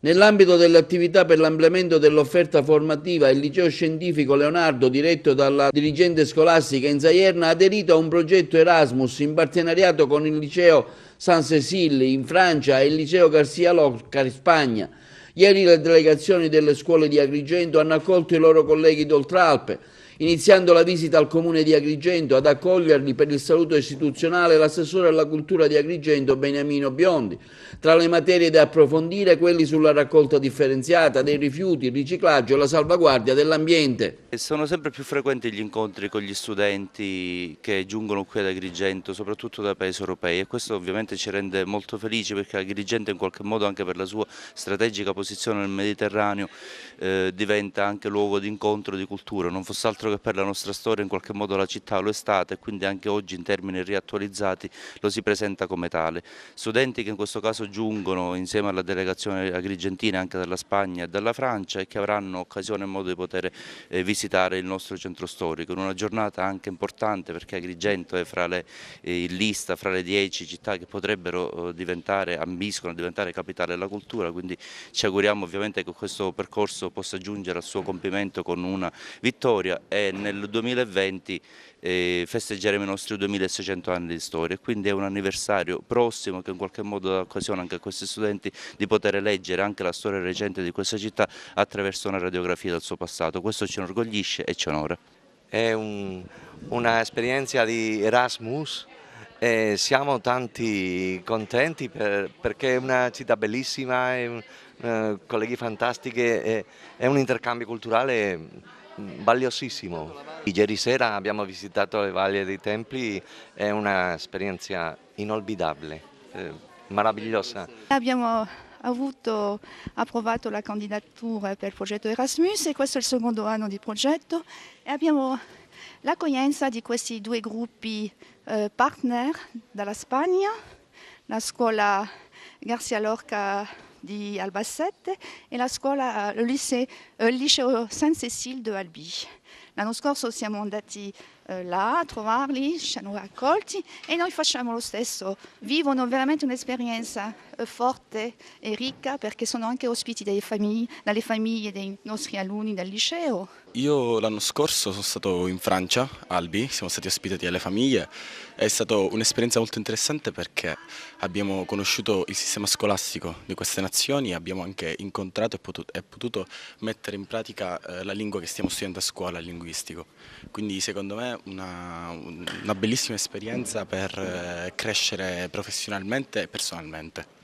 Nell'ambito delle attività per l'ampliamento dell'offerta formativa, il Liceo Scientifico Leonardo, diretto dalla dirigente scolastica Inzaierna, ha aderito a un progetto Erasmus in partenariato con il Liceo San Cecil in Francia e il Liceo García Lorca in Spagna. Ieri le delegazioni delle scuole di Agrigento hanno accolto i loro colleghi d'Oltralpe, iniziando la visita al comune di Agrigento. Ad accoglierli per il saluto istituzionale l'assessore alla cultura di Agrigento Beniamino Biondi. Tra le materie da approfondire quelli sulla raccolta differenziata dei rifiuti, il riciclaggio e la salvaguardia dell'ambiente. Sono sempre più frequenti gli incontri con gli studenti che giungono qui ad Agrigento, soprattutto da paesi europei, e questo ovviamente ci rende molto felici, perché Agrigento in qualche modo, anche per la sua strategica posizione nel Mediterraneo, diventa anche luogo di incontro di cultura. Non fosse altro che per la nostra storia, in qualche modo la città lo è stata, e quindi anche oggi in termini riattualizzati lo si presenta come tale. Studenti che in questo caso giungono insieme alla delegazione agrigentina anche dalla Spagna e dalla Francia, e che avranno occasione e modo di poter visitare il nostro centro storico in una giornata anche importante, perché Agrigento è in lista fra le 10 città che potrebbero ambiscono a diventare capitale della cultura, quindi ci auguriamo ovviamente che questo percorso possa giungere al suo compimento con una vittoria, e nel 2020 festeggeremo i nostri 2600 anni di storia, quindi è un anniversario prossimo che in qualche modo dà occasione anche a questi studenti di poter leggere anche la storia recente di questa città attraverso una radiografia del suo passato. Questo ci inorgoglisce e ci onora. È un'esperienza di Erasmus e siamo tanti contenti perché è una città bellissima, colleghi fantastici, è un interscambio culturale valiosissimo. Ieri sera abbiamo visitato le Valli dei Templi, è un'esperienza inolvidabile, meravigliosa. Abbiamo approvato la candidatura per il progetto Erasmus e questo è il secondo anno di progetto e abbiamo l'accoglienza di questi due gruppi partner dalla Spagna, la scuola García Lorca di Albacete e il liceo San Cecil di Albi. L'anno scorso siamo andati là a trovarli, ci hanno accolti e noi facciamo lo stesso. Vivono veramente un'esperienza forte e ricca, perché sono anche ospiti dalle famiglie dei nostri alunni del liceo. Io l'anno scorso sono stato in Francia, a Albi, siamo stati ospitati alle famiglie. È stata un'esperienza molto interessante perché abbiamo conosciuto il sistema scolastico di queste nazioni, abbiamo anche incontrato e potuto mettere in pratica la lingua che stiamo studiando a scuola, il linguistico. Quindi secondo me una bellissima esperienza per crescere professionalmente e personalmente.